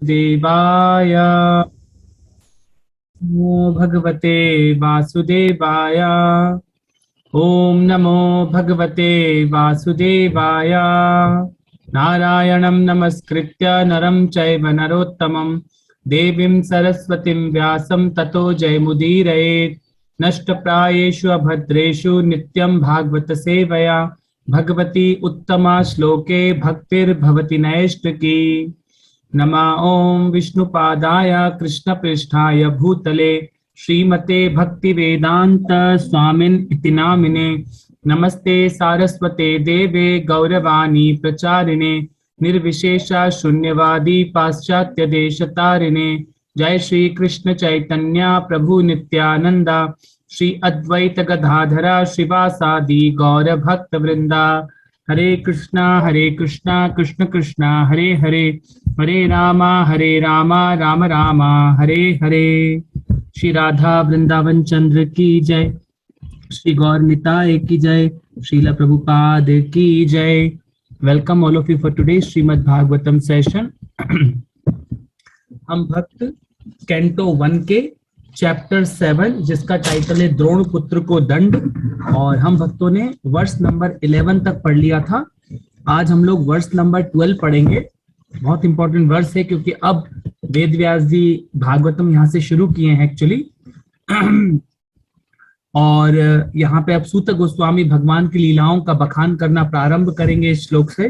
देवाय नमो भगवते वासुदेवाय। ओम नमो भगवते वासुदेवाय। नारायणं नमस्कृत्य नरं चैव नरोत्तमं देवीं सरस्वतीं व्यासं ततो जयमुदीरयेत्। नष्टप्रायेषु अभद्रेषु नित्यं भागवत सेवया भगवती उत्तमा श्लोके भक्तिर्भवति नैष्ठिकी। नमः ओं विष्णुपादाय कृष्णपृष्ठाय भूतले श्रीमते भक्तिवेदांत स्वामिन् इति नामिने। नमस्ते सारस्वते देवे गौरवाणी प्रचारिणे निर्विशेषा शून्यवादी पाश्चात्य देशतारिणे। जय श्री कृष्ण चैतन्य प्रभु नित्यानंदा श्री अद्वैत गदाधरा श्रीवासादि गौर भक्त वृंदा। हरे कृष्णा कृष्ण कृष्णा हरे हरे हरे रामा राम रामा हरे हरे। श्री राधा वृंदावन चंद्र की जय। श्री गौर निताय की जय। श्रीला प्रभुपाद की जय। Welcome all of you for today Shrimad Bhagavatam session. हम भक्त कैंटो 1 के चैप्टर 7 जिसका टाइटल है द्रोण पुत्र को दंड, और हम भक्तों ने वर्ष नंबर 11 तक पढ़ लिया था। आज हम लोग वर्ष नंबर 12 पढ़ेंगे। बहुत इंपॉर्टेंट वर्ष है क्योंकि अब वेद व्यास जी भागवतम यहाँ से शुरू किए हैं एक्चुअली। और यहाँ पे अब सूत गोस्वामी भगवान की लीलाओं का बखान करना प्रारंभ करेंगे इस श्लोक से।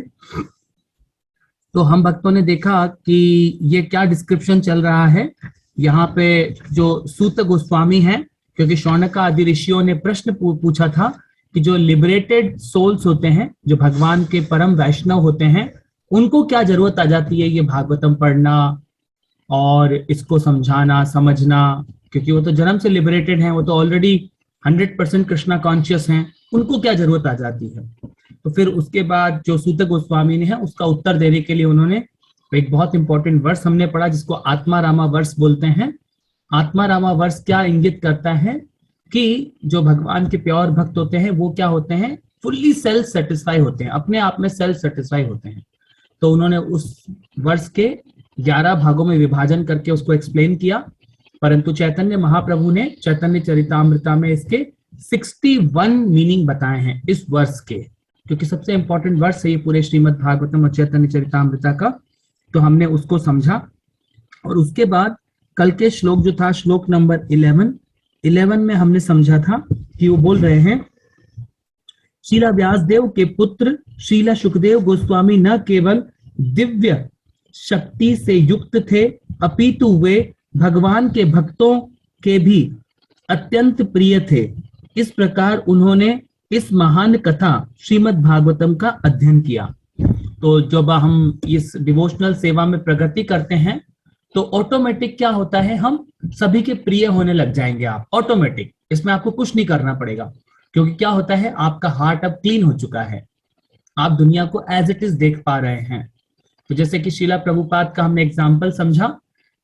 तो हम भक्तों ने देखा कि ये क्या डिस्क्रिप्शन चल रहा है यहाँ पे। जो सूत गोस्वामी हैं, क्योंकि शौनका आदि ऋषियों ने प्रश्न पूछा था कि जो लिबरेटेड सोल्स होते हैं, जो भगवान के परम वैष्णव होते हैं, उनको क्या जरूरत आ जाती है ये भागवतम पढ़ना और इसको समझाना समझना, क्योंकि वो तो जन्म से लिबरेटेड हैं, वो तो ऑलरेडी 100% कृष्णा कॉन्शियस हैं, उनको क्या जरूरत आ जाती है। तो फिर उसके बाद जो सूत गोस्वामी ने है उसका उत्तर देने के लिए उन्होंने एक बहुत इंपॉर्टेंट वर्ष हमने पढ़ा जिसको आत्मा रामा वर्ष बोलते हैं। आत्मा रामा वर्ष क्या इंगित करता है कि जो भगवान के प्योर भक्त होते हैं वो क्या होते हैं, फुल्ली सेल्फ सेटिस्फाई होते हैं, अपने आप में सेल्फ सेटिस्फाई होते हैं। तो उन्होंने उस वर्ष के 11 भागों में विभाजन करके उसको एक्सप्लेन किया, परंतु चैतन्य महाप्रभु ने चैतन्य चरितामृता में इसके 61 मीनिंग बताए हैं इस वर्ष के, क्योंकि सबसे इंपॉर्टेंट वर्ष है ये पूरे श्रीमद् भागवतम और चैतन्य चरितामृता का। तो हमने उसको समझा, और उसके बाद कल के श्लोक जो था श्लोक नंबर 11 में हमने समझा था कि वो बोल रहे हैं, शीला व्यासदेव के पुत्र शीला सुखदेव गोस्वामी न केवल दिव्य शक्ति से युक्त थे, अपितु वे भगवान के भक्तों के भी अत्यंत प्रिय थे। इस प्रकार उन्होंने इस महान कथा श्रीमद् भागवतम का अध्ययन किया। तो जब हम इस डिवोशनल सेवा में प्रगति करते हैं तो ऑटोमेटिक क्या होता है, हम सभी के प्रिय होने लग जाएंगे। आप ऑटोमेटिक, इसमें आपको कुछ नहीं करना पड़ेगा, क्योंकि क्या होता है, आपका हार्ट अब क्लीन हो चुका है, आप दुनिया को एज इट इज देख पा रहे हैं। तो जैसे कि शीला प्रभुपाद का हमने एग्जाम्पल समझा,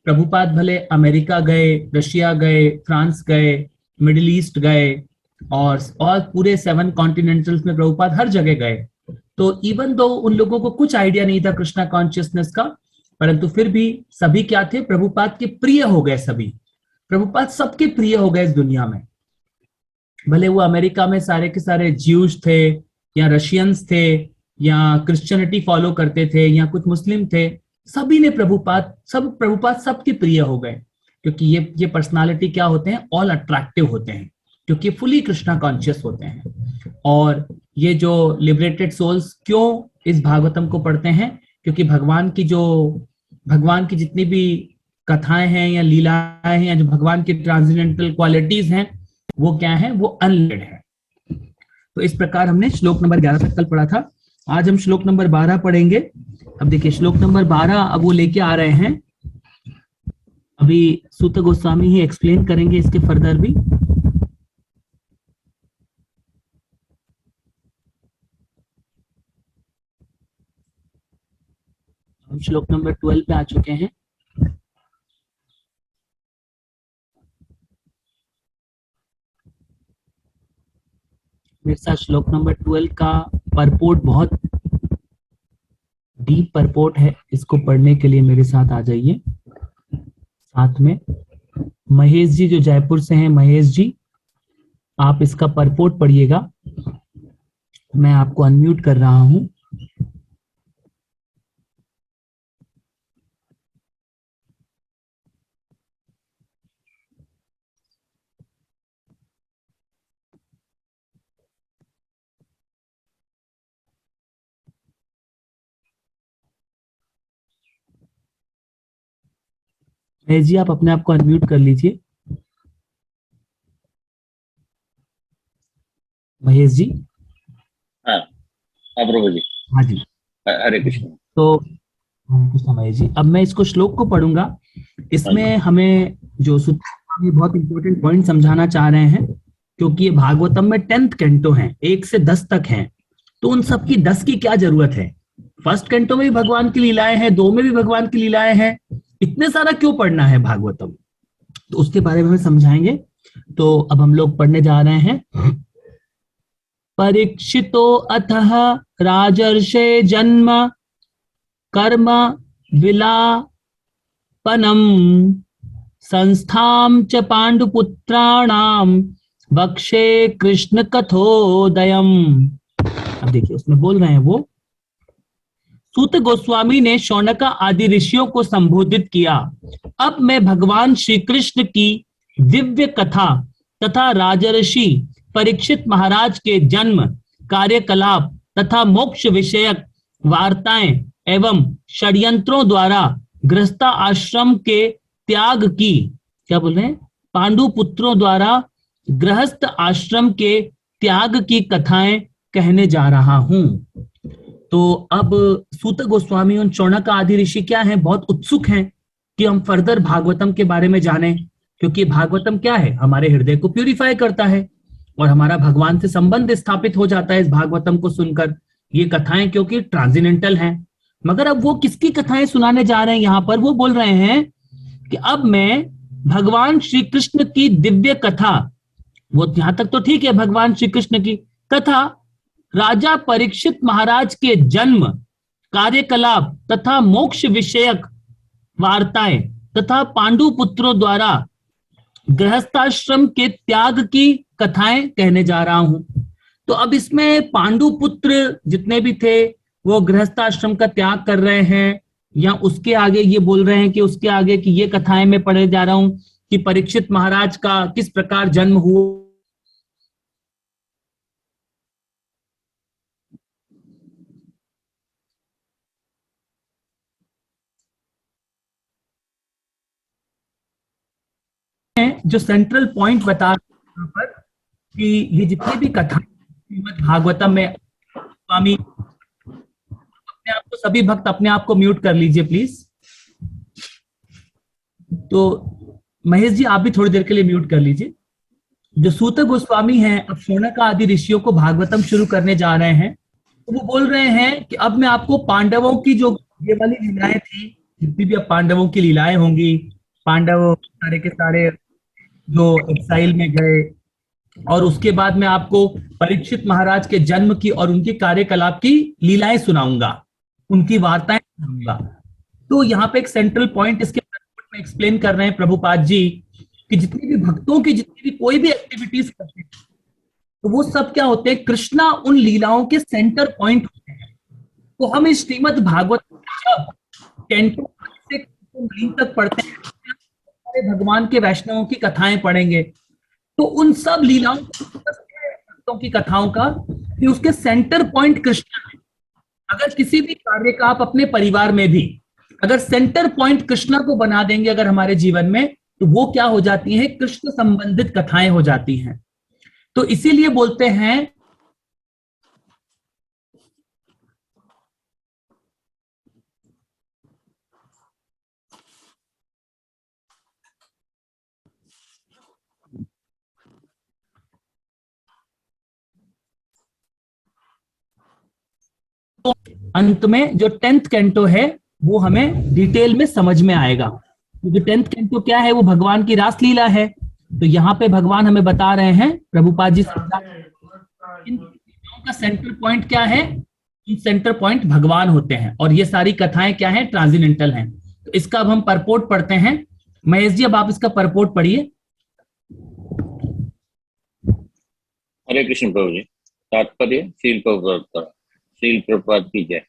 प्रभुपाद भले अमेरिका गए, रशिया गए, फ्रांस गए, मिडिल ईस्ट गए, और पूरे 7 कॉन्टिनेंटल्स में प्रभुपाद हर जगह गए। तो इवन दो उन लोगों को कुछ आइडिया नहीं था कृष्णा कॉन्शियसनेस का, परंतु फिर भी सभी क्या थे, प्रभुपाद के प्रिय हो गए। सभी प्रभुपाद सबके प्रिय हो गए इस दुनिया में। भले वो अमेरिका में सारे के सारे ज्यूज थे या रशियंस थे या क्रिश्चियनिटी फॉलो करते थे या कुछ मुस्लिम थे, सभी ने प्रभुपाद सबके प्रिय हो गए, क्योंकि ये पर्सनालिटी क्या होते हैं, ऑल अट्रैक्टिव होते हैं, क्योंकि फुली कृष्णा कॉन्शियस होते हैं। और ये जो लिबरेटेड सोल्स क्यों इस भागवतम को पढ़ते हैं, क्योंकि भगवान की जितनी भी कथाएं हैं या लीलाएं हैं या जो भगवान की ट्रांसेंडेंटल क्वालिटीज हैं वो क्या है, वो अनलिमिटेड है। तो इस प्रकार हमने श्लोक नंबर 11 तक कल पढ़ा था। आज हम श्लोक नंबर 12 पढ़ेंगे। अब देखिए श्लोक नंबर 12 अब वो लेके आ रहे हैं, अभी सूत गोस्वामी ही एक्सप्लेन करेंगे इसके फर्दर भी। हम श्लोक नंबर 12 पे आ चुके हैं। मेरे साथ श्लोक नंबर 12 का परपोर्ट बहुत डीप परपोर्ट है, इसको पढ़ने के लिए मेरे साथ आ जाइए। साथ में महेश जी जो जयपुर से हैं, महेश जी आप इसका परपोर्ट पढ़िएगा। मैं आपको अनम्यूट कर रहा हूं। महेश जी आप अपने आप को अनम्यूट कर लीजिए। महेश जी। हाँ हाँ प्रभु जी। हाँ जी। हरे कृष्ण। तो महेश जी, अब मैं इसको श्लोक को पढ़ूंगा। इसमें हमें जो सूत्र स्वामी बहुत इंपॉर्टेंट पॉइंट समझाना चाह रहे हैं, क्योंकि ये भागवतम में 10th कैंटो है, 1 से 10 तक है। तो उन सब की 10 की क्या जरूरत है? फर्स्ट कैंटो में भी भगवान की लीलाएं हैं, 2 में भी भगवान की लीलाएं हैं, इतने सारा क्यों पढ़ना है भागवतम? तो उसके बारे में हम समझाएंगे। तो अब हम लोग पढ़ने जा रहे हैं। परीक्षितो अथः राजर्षे जन्म कर्म विलापनम संस्थाम च पांडुपुत्राणाम वक्षे कृष्ण कथोदयम। अब देखिए उसमें बोल रहे हैं वो, सूत गोस्वामी ने शौनका आदि ऋषियों को संबोधित किया। अब मैं भगवान श्री कृष्ण की दिव्य कथा तथा राजर्षि परीक्षित महाराज के जन्म, कार्यकलाप तथा मोक्ष विषयक वार्ताएं एवं षड्यंत्रों द्वारा गृहस्था आश्रम के त्याग की, क्या बोल रहे हैं, पांडु पुत्रों द्वारा गृहस्थ आश्रम के त्याग की कथाएं कहने जा रहा हूं। तो अब सूत गोस्वामी और शौनक आदि ऋषि क्या हैं, बहुत उत्सुक हैं कि हम फर्दर भागवतम के बारे में जानें, क्योंकि भागवतम क्या है, हमारे हृदय को प्यूरिफाई करता है और हमारा भगवान से संबंध स्थापित हो जाता है इस भागवतम को सुनकर। ये कथाएं क्योंकि ट्रांसेंडेंटल हैं। मगर अब वो किसकी कथाएं सुनाने जा रहे हैं यहाँ पर? वो बोल रहे हैं कि अब मैं भगवान श्री कृष्ण की दिव्य कथा, वो यहां तक तो ठीक है, भगवान श्री कृष्ण की कथा, राजा परीक्षित महाराज के जन्म, कार्यकलाप तथा मोक्ष विषयक वार्ताएं तथा पांडु पुत्रों द्वारा गृहस्थाश्रम के त्याग की कथाएं कहने जा रहा हूं। तो अब इसमें पांडु पुत्र जितने भी थे वो गृहस्थाश्रम का त्याग कर रहे हैं, या उसके आगे ये बोल रहे हैं कि उसके आगे की ये कथाएं मैं पढ़े जा रहा हूं कि परीक्षित महाराज का किस प्रकार जन्म हुआ, जो सेंट्रल पॉइंट बता रहे हैं पर कि ये जितनी भी कथाएं श्रीमद् भागवतम में, स्वामी अपने आप को, सभी भक्त अपने आप को म्यूट कर लीजिए प्लीज। तो महेश जी आप भी थोड़ी देर के लिए म्यूट कर लीजिए। जो सूत गोस्वामी हैं अब शौनक आदि ऋषियों को भागवतम शुरू करने जा रहे हैं, तो वो बोल रहे हैं कि अब मैं आपको पांडवों की जो ये वाली लीलाएं थी, जितनी भी अब पांडवों की लीलाएं होंगी, पांडव सारे के सारे जो एक्साइल में गए, और उसके बाद मैं आपको परीक्षित महाराज के जन्म की और उनके कार्यकलाप की लीलाएं सुनाऊंगा, उनकी वार्ताएं सुनाऊंगा। तो यहाँ पे एक सेंट्रल पॉइंट इसके में एक्सप्लेन कर रहे हैं प्रभुपाद जी कि जितनी भी भक्तों की जितनी भी कोई भी एक्टिविटीज करते हैं, तो वो सब क्या होते हैं, कृष्णा उन लीलाओं के सेंटर पॉइंट होते हैं। तो हम इस श्रीमद् भागवत जब कैंटो से 9 तक पढ़ते हैं, भगवान के वैष्णवों की कथाएं पढ़ेंगे, तो उन सब लीलाओं भक्तों की कथाओं का कि उसके सेंटर पॉइंट कृष्ण है। अगर किसी भी कार्य का आप अपने परिवार में भी अगर सेंटर पॉइंट कृष्णा को बना देंगे अगर हमारे जीवन में, तो वो क्या हो जाती है, कृष्ण संबंधित कथाएं हो जाती हैं। तो इसीलिए बोलते हैं तो अंत में जो 10th कैंटो है वो हमें डिटेल में समझ में आएगा। तो जो 10th कैंटो क्या है, वो भगवान की रासलीला है। तो यहाँ पे भगवान हमें बता रहे हैं, प्रभुपाद जी इन लीलाओं का सेंट्रल पॉइंट क्या है, सेंटर पॉइंट भगवान होते हैं और ये सारी कथाएं क्या हैं, ट्रांसेंडेंटल हैं। तो इसका अब हम परपोर्ट पढ़ते हैं। महेश जी अब आप इसका परपोर्ट पढ़िए। हरे कृष्ण प्रभु जी। तात्पर्य शील प्रभुपाद की जय।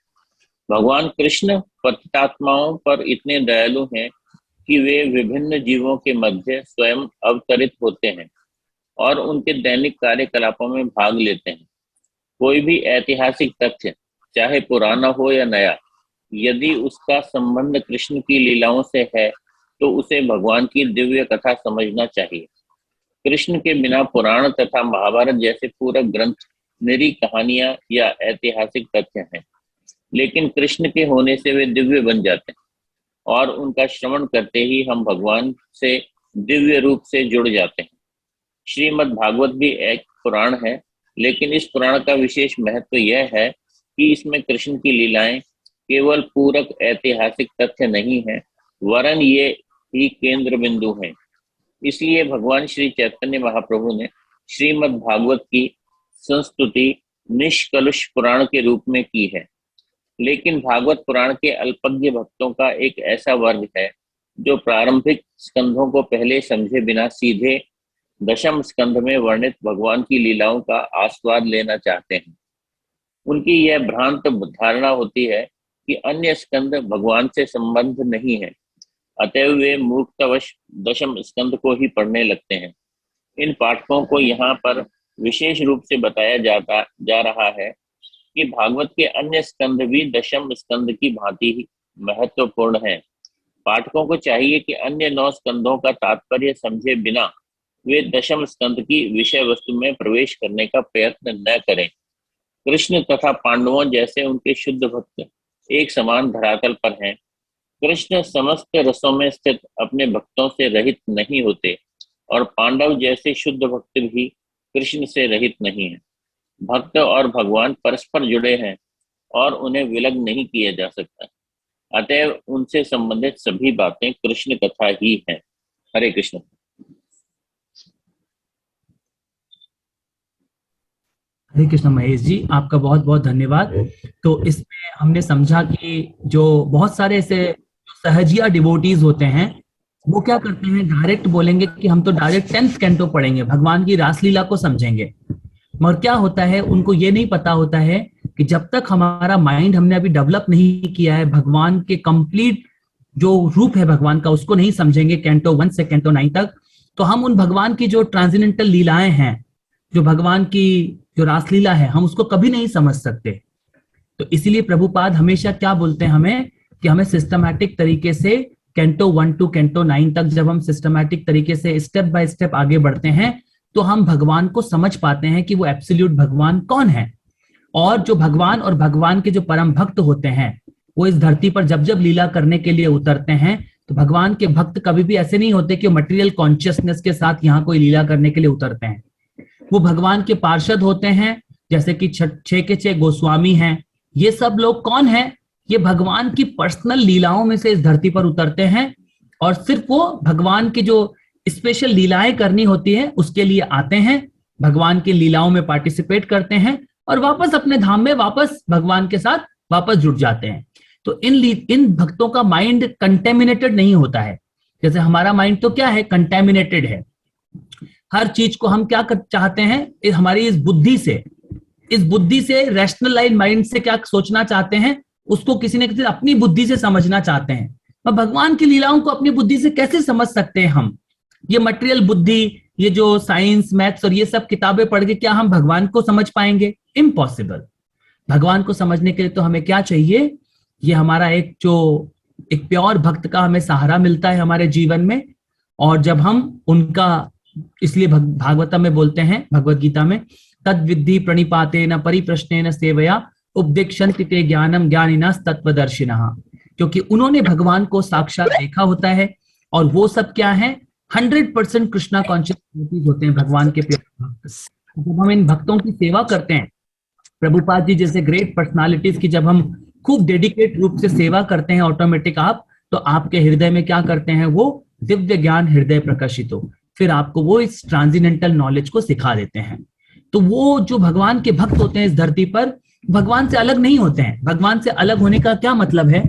भगवान कृष्ण पतितात्माओं पर इतने दयालु हैं कि वे विभिन्न जीवों के मध्य स्वयं अवतरित होते हैं और उनके दैनिक कार्यकलापों में भाग लेते हैं। कोई भी ऐतिहासिक तथ्य, चाहे पुराना हो या नया, यदि उसका संबंध कृष्ण की लीलाओं से है तो उसे भगवान की दिव्य कथा समझना चाहिए। कृष्ण के बिना पुराण तथा महाभारत जैसे पूरक ग्रंथ निरी कहानियां या ऐतिहासिक तथ्य हैं, लेकिन कृष्ण के होने से वे दिव्य बन जाते हैं और उनका श्रवण करते ही हम भगवान से दिव्य रूप से जुड़ जाते हैं। श्रीमद् भागवत भी एक पुराण है, लेकिन इस पुराण का विशेष महत्व यह है कि इसमें कृष्ण की लीलाएं केवल पूरक ऐतिहासिक तथ्य नहीं है, वरन ये ही केंद्र बिंदु हैं। इसलिए भगवान श्री चैतन्य महाप्रभु ने श्रीमद् भागवत की संस्तुति निष्कलुष पुराण के रूप में की है। लेकिन भागवत पुराण के अल्पज्ञ भक्तों का एक ऐसा वर्ग है जो प्रारंभिक स्कंधों को पहले समझे बिना सीधे दशम स्कंध में वर्णित भगवान की लीलाओं का आस्वाद लेना चाहते हैं। उनकी यह भ्रांत धारणा होती है कि अन्य स्कंद भगवान से संबंध नहीं है, अतएव वे मूर्खतावश दशम स्कंद को ही पढ़ने लगते हैं। इन पाठकों को यहाँ पर विशेष रूप से बताया जा रहा है कि भागवत के अन्य स्कंद भी दशम स्कंद की भांति ही महत्वपूर्ण है। पाठकों को चाहिए कि अन्य 9 स्कंदों का तात्पर्य समझे बिना वे दशम स्कंद की विषय वस्तु में प्रवेश करने का प्रयत्न न करें। कृष्ण तथा पांडवों जैसे उनके शुद्ध भक्त एक समान धरातल पर हैं। कृष्ण समस्त रसों में स्थित अपने भक्तों से रहित नहीं होते और पांडव जैसे शुद्ध भक्त भी कृष्ण से रहित नहीं है। भक्त और भगवान परस्पर जुड़े हैं और उन्हें विलग नहीं किया जा सकता। अतएव उनसे संबंधित सभी बातें कृष्ण कथा ही हैं। हरे कृष्ण। हरे कृष्ण महेश जी, आपका बहुत बहुत धन्यवाद। तो इसमें हमने समझा कि जो बहुत सारे ऐसे सहजिया डिवोटीज होते हैं वो क्या करते हैं, डायरेक्ट बोलेंगे कि हम तो डायरेक्ट 10th कैंटो पढ़ेंगे, भगवान की रासलीला को समझेंगे। मगर क्या होता है, उनको ये नहीं पता होता है कि जब तक हमारा माइंड हमने अभी डेवलप नहीं किया है, भगवान के कंप्लीट जो रूप है भगवान का उसको नहीं समझेंगे कैंटो 1 से कैंटो 9 तक, तो हम उन भगवान की जो ट्रांसेंडेंटल लीलाएं हैं, जो भगवान की जो रासलीला है, हम उसको कभी नहीं समझ सकते। तो इसीलिए प्रभुपाद हमेशा क्या बोलते हैं हमें कि हमें सिस्टमैटिक तरीके से कैंटो 1 to कैंटो 9 तक जब हम सिस्टमैटिक तरीके से स्टेप बाय स्टेप आगे बढ़ते हैं तो हम भगवान को समझ पाते हैं कि वो एब्सोल्यूट भगवान कौन है। और जो भगवान और भगवान के जो परम भक्त होते हैं वो इस धरती पर जब जब लीला करने के लिए उतरते हैं, तो भगवान के भक्त कभी भी ऐसे नहीं होते कि मटेरियल कॉन्शियसनेस के साथ यहाँ कोई लीला करने के लिए उतरते हैं। वो भगवान के पार्षद होते हैं, जैसे कि 6 के 6 गोस्वामी हैं। ये सब लोग कौन है? ये भगवान की पर्सनल लीलाओं में से इस धरती पर उतरते हैं और सिर्फ वो भगवान की जो स्पेशल लीलाएं करनी होती है उसके लिए आते हैं, भगवान की लीलाओं में पार्टिसिपेट करते हैं और वापस अपने धाम में वापस भगवान के साथ वापस जुड़ जाते हैं। तो इन भक्तों का माइंड कंटेमिनेटेड नहीं होता है। जैसे हमारा माइंड तो क्या है, कंटेमिनेटेड है। हर चीज को हम क्या चाहते हैं, हमारी इस बुद्धि से रैशनल माइंड से क्या सोचना चाहते हैं, उसको किसी न किसी अपनी बुद्धि से समझना चाहते हैं। और भगवान की लीलाओं को अपनी बुद्धि से कैसे समझ सकते हैं हम? ये मटेरियल बुद्धि, ये जो साइंस मैथ्स और ये सब किताबें पढ़ के क्या हम भगवान को समझ पाएंगे? इम्पॉसिबल। भगवान को समझने के लिए तो हमें क्या चाहिए, ये हमारा एक प्योर भक्त का हमें सहारा मिलता है हमारे जीवन में। और जब हम उनका, इसलिए भागवतम में बोलते हैं, भगवत गीता में, तद विद्धि प्रणिपातेन परिप्रश्नेन सेवया उपदेक्षन्ति ते ज्ञानम ज्ञानिनः तत्वदर्शिनः। क्योंकि उन्होंने भगवान को साक्षात देखा होता है और वो सब क्या है, 100% कृष्णा कॉन्शियस होते हैं भगवान के प्यारे भक्त। जब हम इन भक्तों की सेवा करते हैं, प्रभुपाद जी जैसे ग्रेट पर्सनालिटीज की जब हम खूब डेडिकेट रूप से सेवा करते हैं ऑटोमेटिक तो आपके हृदय में क्या करते हैं, वो दिव्य ज्ञान हृदय प्रकाशित हो, फिर आपको वो इस ट्रांसेंडेंटल नॉलेज को सिखा देते हैं। तो वो जो भगवान के भक्त होते हैं इस धरती पर, भगवान से अलग नहीं होते हैं। भगवान से अलग होने का क्या मतलब है?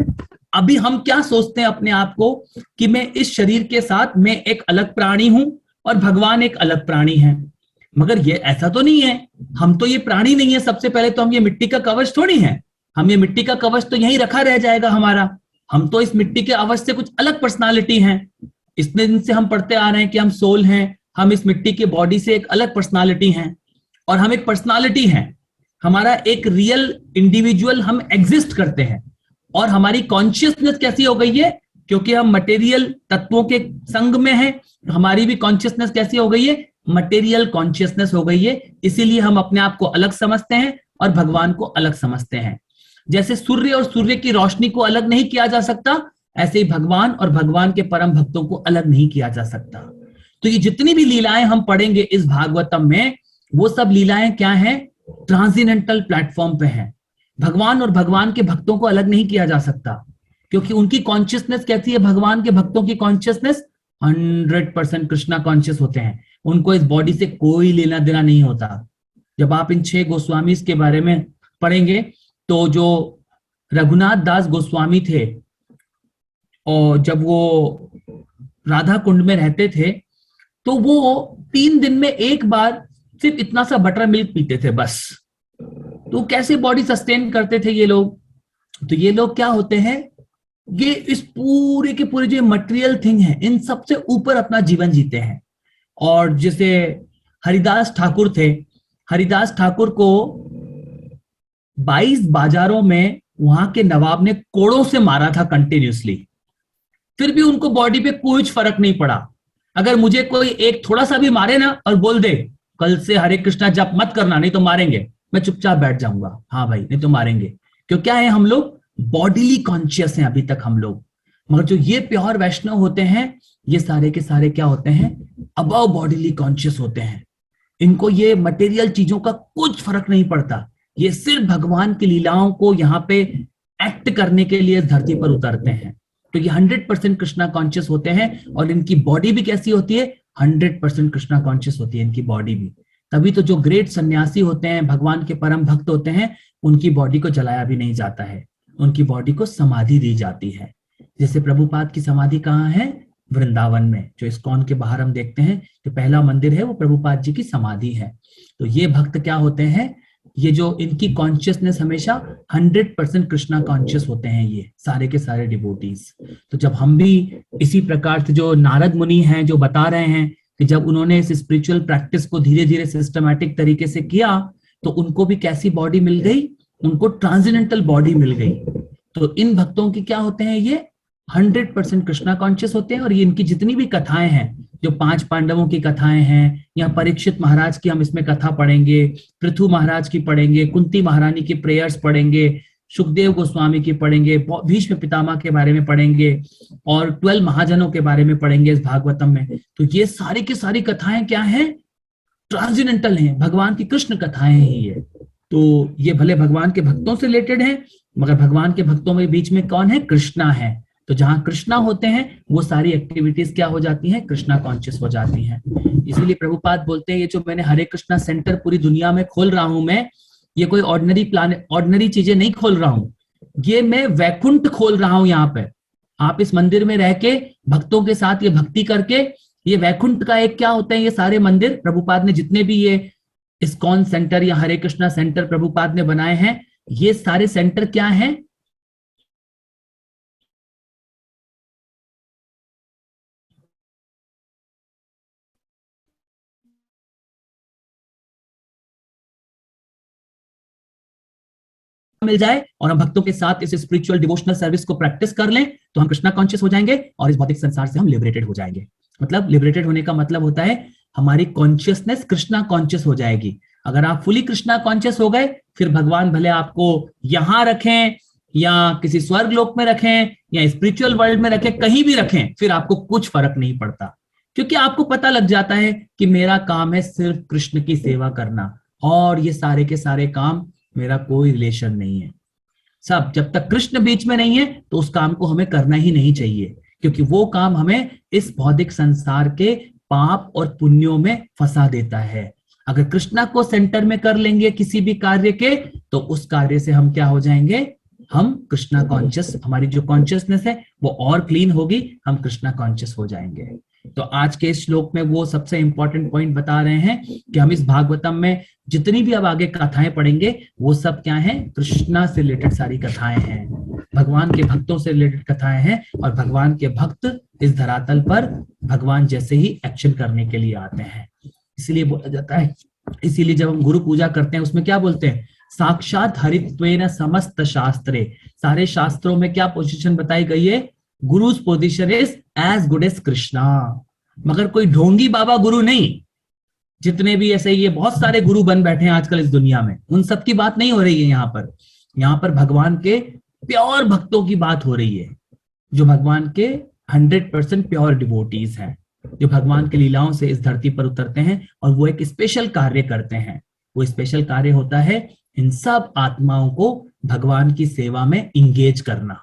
अभी हम क्या सोचते हैं अपने आप को कि मैं इस शरीर के साथ मैं एक अलग प्राणी हूं और भगवान एक अलग प्राणी है, मगर ये ऐसा तो नहीं है। हम तो ये प्राणी नहीं है। सबसे पहले तो हम ये मिट्टी का कवच थोड़ी है। हम ये मिट्टी का कवच तो यहीं रखा रह जाएगा हमारा। हम तो इस मिट्टी के अवच से कुछ अलग पर्सनालिटी हैं। इतने दिन से हम पढ़ते आ रहे हैं कि हम सोल हैं, हम इस मिट्टी के बॉडी से एक अलग पर्सनालिटी हैं, और हम एक पर्सनालिटी हैं। हमारा एक रियल इंडिविजुअल हम एग्जिस्ट करते हैं। और हमारी कॉन्शियसनेस कैसी हो गई है? क्योंकि हम मटेरियल तत्वों के संग में हैं, हमारी भी कॉन्शियसनेस कैसी हो गई है? मटेरियल कॉन्शियसनेस हो गई है। इसीलिए हम अपने आप को अलग समझते हैं और भगवान को अलग समझते हैं। जैसे सूर्य और सूर्य की रोशनी को अलग नहीं किया जा सकता, ऐसे ही भगवान और भगवान के परम भक्तों को अलग नहीं किया जा सकता। तो ये जितनी भी लीलाएं हम पढ़ेंगे इस भागवतम में, वो सब लीलाएं क्या हैं? ट्रांसेंडेंटल प्लेटफॉर्म पे हैं। भगवान और भगवान के भक्तों को अलग नहीं किया जा सकता, क्योंकि उनकी कॉन्शियसनेस कैसी है? भगवान के भक्तों की कॉन्शियसनेस 100% कृष्णा कॉन्शियस होते हैं। उनको इस बॉडी से कोई लेना देना नहीं होता। जब आप इन 6 गोस्वामी के बारे में पढ़ेंगे, तो जो रघुनाथ दास गोस्वामी थे, और जब वो राधा कुंड में रहते थे, तो वो 3 दिन में एक बार सिर्फ इतना सा बटर मिल्क पीते थे बस। तो कैसे बॉडी सस्टेन करते थे ये लोग? तो ये लोग क्या होते हैं? ये इस पूरे के पूरे जो मटेरियल थिंग है, इन सबसे ऊपर अपना जीवन जीते हैं। और जैसे हरिदास ठाकुर थे, हरिदास ठाकुर को 22 बाजारों में वहां के नवाब ने कोड़ों से मारा था कंटिन्यूसली, फिर भी उनको बॉडी पे कुछ फर्क नहीं पड़ा। अगर मुझे कोई एक थोड़ा सा भी मारे ना और बोल दे कल से हरे कृष्णा जप मत करना, नहीं तो मारेंगे, मैं चुपचाप बैठ जाऊंगा, हाँ भाई नहीं तो मारेंगे। क्यों? क्या है? हम लोग बॉडीली कॉन्शियस हैं अभी तक हम लोग। मगर जो ये प्योर वैष्णव होते हैं, ये सारे के सारे क्या होते हैं? अबव बॉडीली कॉन्शियस होते हैं। इनको ये मटेरियल चीजों का कुछ फर्क नहीं पड़ता। ये सिर्फ भगवान की लीलाओं को यहाँ पे एक्ट करने के लिए धरती पर उतरते हैं। तो ये 100% कृष्णा कॉन्शियस होते हैं। और इनकी बॉडी भी कैसी होती है? 100% कृष्णा कॉन्शियस होती है इनकी बॉडी भी। तभी तो जो ग्रेट सन्यासी होते हैं, भगवान के परम भक्त होते हैं, उनकी बॉडी को जलाया भी नहीं जाता है, उनकी बॉडी को समाधि दी जाती है। जैसे प्रभुपाद की समाधि कहाँ है? वृंदावन में। जो इस्कॉन के बाहर हम देखते हैं, जो पहला मंदिर है वो प्रभुपाद जी की समाधि है। तो ये भक्त क्या होते हैं? ये जो इनकी कॉन्शियसनेस हमेशा 100% कृष्णा कॉन्शियस होते हैं, ये सारे के सारे डिवोटीज। तो जब हम भी इसी प्रकार से, जो नारद मुनि हैं जो बता रहे हैं कि जब उन्होंने इस स्पिरिचुअल प्रैक्टिस को धीरे धीरे सिस्टमैटिक तरीके से किया, तो उनको भी कैसी बॉडी मिल गई? उनको ट्रांसेंडेंटल बॉडी मिल गई। तो इन भक्तों की क्या होते हैं? ये 100% कृष्णा कॉन्शियस होते हैं। और ये इनकी जितनी भी कथाएं हैं, जो 5 पांडवों की कथाएं हैं, या परीक्षित महाराज की हम इसमें कथा पढ़ेंगे, पृथु महाराज की पढ़ेंगे, कुंती महारानी की प्रेयर्स पढ़ेंगे, सुखदेव गोस्वामी की पढ़ेंगे, भीष्म पितामह के बारे में पढ़ेंगे, और 12 महाजनों के बारे में पढ़ेंगे इस भागवतम में। तो ये सारी की सारी कथाएं क्या हैं? ट्रांसेंडेंटल हैं, भगवान की कृष्ण कथाएं ही है। तो ये भले भगवान के भक्तों से रिलेटेड है, मगर भगवान के भक्तों में बीच में कौन है? कृष्णा है। तो जहां कृष्णा होते हैं, वो सारी एक्टिविटीज क्या हो जाती हैं? कृष्णा कॉन्शियस हो जाती हैं। इसीलिए प्रभुपाद बोलते हैं, ये जो मैंने हरे कृष्णा सेंटर पूरी दुनिया में खोल रहा हूं मैं, ये कोई ऑर्डिनरी चीजें नहीं खोल रहा हूं, ये मैं वैकुंठ खोल रहा हूं। यहाँ पे आप इस मंदिर में रह के भक्तों के साथ ये भक्ति करके, ये वैकुंठ का एक क्या होता है? ये सारे मंदिर प्रभुपाद ने जितने भी ये इस्कॉन सेंटर या हरे कृष्णा सेंटर प्रभुपाद ने बनाए हैं, ये सारे सेंटर क्या हैं? मिल जाए और हम भक्तों के साथ इस स्पिरिचुअल डिवोशनल सर्विस को प्रैक्टिस कर लें, तो हम कृष्णा कॉन्शियस हो जाएंगे और इस भौतिक संसार से हम लिबरेटेड हो जाएंगे। मतलब लिबरेटेड होने का मतलब होता है हमारी कॉन्शियसनेस कृष्णा कॉन्शियस हो जाएगी। अगर आप फुली कृष्णा कॉन्शियस हो गए, फिर भगवान भले आपको यहां रखें या किसी स्वर्ग लोक में रखें या स्पिरिचुअल वर्ल्ड में रखें, कहीं भी रखें, फिर आपको कुछ फर्क नहीं पड़ता, क्योंकि आपको पता लग जाता है कि मेरा काम है सिर्फ कृष्ण की सेवा करना, और ये सारे के सारे काम मेरा कोई रिलेशन नहीं है। सब जब तक कृष्ण बीच में नहीं है, तो उस काम को हमें करना ही नहीं चाहिए, क्योंकि वो काम हमें इस भौतिक संसार के पाप और पुण्यों में फंसा देता है। अगर कृष्णा को सेंटर में कर लेंगे किसी भी कार्य के, तो उस कार्य से हम क्या हो जाएंगे, हम कृष्णा कॉन्शियस, हमारी जो कॉन्शियसनेस है वो और क्लीन होगी, हम कृष्णा कॉन्शियस हो जाएंगे। तो आज के इस श्लोक में वो सबसे इंपॉर्टेंट पॉइंट बता रहे हैं कि हम इस भागवतम में जितनी भी अब आगे कथाएं पढ़ेंगे वो सब क्या है, कृष्णा से रिलेटेड सारी कथाएं हैं, भगवान के भक्तों से रिलेटेड कथाएं हैं, और भगवान के भक्त इस धरातल पर भगवान जैसे ही एक्शन करने के लिए आते हैं। इसीलिए बोला जाता है, इसीलिए जब हम गुरु पूजा करते हैं उसमें क्या बोलते हैं, साक्षात हरित्वेन समस्त शास्त्रे, सारे शास्त्रों में क्या पोजीशन बताई गई है, गुरु's position is as good as Krishna. मगर कोई ढोंगी बाबा गुरु नहीं, जितने भी ऐसे ये बहुत सारे गुरु बन बैठे हैं आजकल इस दुनिया में, उन सब की बात नहीं हो रही है यहाँ पर। यहाँ पर भगवान के प्योर भक्तों की बात हो रही है, जो भगवान के 100% प्योर डिवोटीज हैं, जो भगवान की लीलाओं से इस धरती पर उतरते हैं और वो एक स्पेशल कार्य करते हैं। वो स्पेशल कार्य होता है इन सब आत्माओं को भगवान की सेवा में इंगेज करना।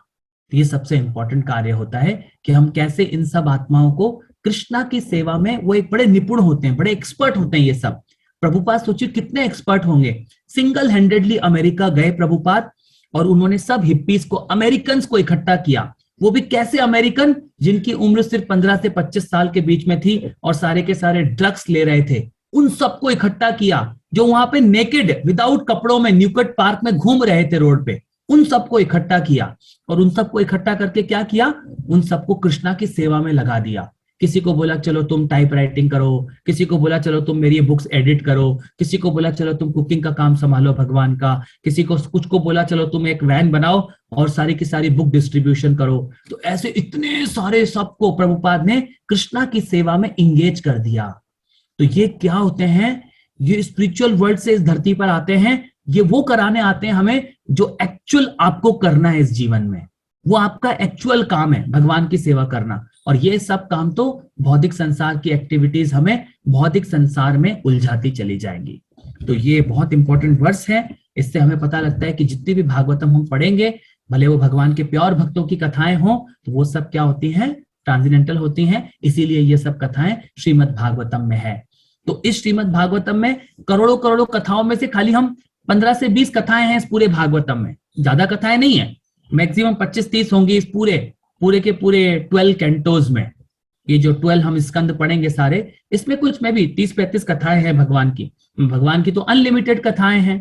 ये सबसे इंपॉर्टेंट कार्य होता है कि हम कैसे इन सब आत्माओं को कृष्णा की सेवा में, वो एक बड़े निपुण होते हैं, बड़े एक्सपर्ट होते हैं ये सब। प्रभुपाद सोचिए कितने एक्सपर्ट होंगे। सिंगल हैंडेडली अमेरिका गए प्रभुपाद और उन्होंने सब हिप्पीज को, अमेरिकन को इकट्ठा किया। वो भी कैसे अमेरिकन, जिनकी उम्र सिर्फ 15 से 25 साल के बीच में थी और सारे के सारे ड्रग्स ले रहे थे, उन सबको इकट्ठा किया। जो वहां पे नेकेड विदाउट कपड़ों में न्यूकट पार्क में घूम रहे थे रोड पे, उन सबको इकट्ठा किया। और उन सबको इकट्ठा करके क्या किया, उन सबको कृष्णा की सेवा में लगा दिया। किसी को बोला चलो तुम टाइप राइटिंग करो, किसी को बोला चलो तुम मेरी बुक्स एडिट करो, किसी को बोला चलो तुम कुकिंग का काम संभालो भगवान का, किसी को कुछ को बोला चलो तुम एक वैन बनाओ और सारी की सारी बुक डिस्ट्रीब्यूशन करो। तो ऐसे इतने सारे सबको प्रभुपाद ने कृष्णा की सेवा में इंगेज कर दिया। तो ये क्या होते हैं, ये स्पिरिचुअल वर्ल्ड से इस धरती पर आते हैं, ये वो कराने आते हैं हमें जो एक्चुअल आपको करना है इस जीवन में, वो आपका एक्चुअल काम है भगवान की सेवा करना। और ये सब काम तो भौतिक संसार की एक्टिविटीज हमें भौतिक संसार में उलझाती चली जाएंगी। तो ये बहुत इंपॉर्टेंट वर्स है। इससे हमें पता लगता है कि जितनी भी भागवतम हम पढ़ेंगे, भले वो भगवान के प्योर भक्तों की कथाएं हों, तो वो सब क्या होती हैं, ट्रांसेंडेंटल होती हैं। इसीलिए ये सब कथाएं श्रीमद् भागवतम में है। तो इस श्रीमद् भागवतम में करोड़ों करोड़ों कथाओं में से खाली हम 15 से 20 कथाएं हैं इस पूरे भागवतम में, ज्यादा कथाएं नहीं है। मैक्सिमम 25-30 होंगी इस पूरे के पूरे 12 कैंटोज में। ये जो 12 हम स्कंद पढ़ेंगे सारे, इसमें कुछ में भी 30-35 कथाएं हैं भगवान की तो अनलिमिटेड कथाएं हैं।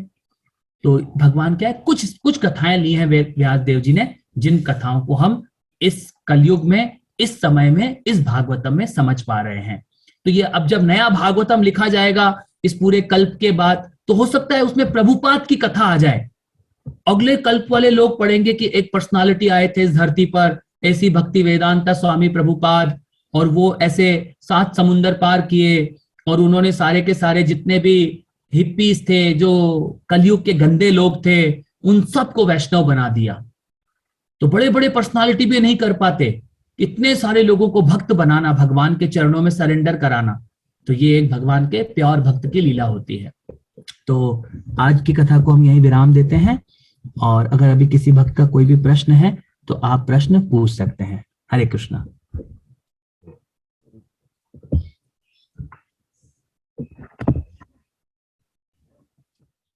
तो भगवान क्या है, कुछ कथाएं ली हैं व्यास देव जी ने, जिन कथाओं को हम इस कलयुग में, इस समय में, इस भागवतम में समझ पा रहे हैं। तो ये अब जब नया भागवतम लिखा जाएगा इस पूरे कल्प के बाद, तो हो सकता है उसमें प्रभुपाद की कथा आ जाए। अगले कल्प वाले लोग पढ़ेंगे कि एक पर्सनालिटी आए थे इस धरती पर, ऐसी भक्ति वेदांता स्वामी प्रभुपाद, और वो ऐसे 7 समुंदर पार किए और उन्होंने सारे के सारे जितने भी हिप्पीज थे, जो कलयुग के गंदे लोग थे, उन सबको वैष्णव बना दिया। तो बड़े बड़े पर्सनालिटी भी नहीं कर पाते, इतने सारे लोगों को भक्त बनाना, भगवान के चरणों में सरेंडर कराना। तो ये एक भगवान के प्योर भक्त की लीला होती है। तो आज की कथा को हम यहीं विराम देते हैं, और अगर अभी किसी भक्त का कोई भी प्रश्न है तो आप प्रश्न पूछ सकते हैं। हरे कृष्णा।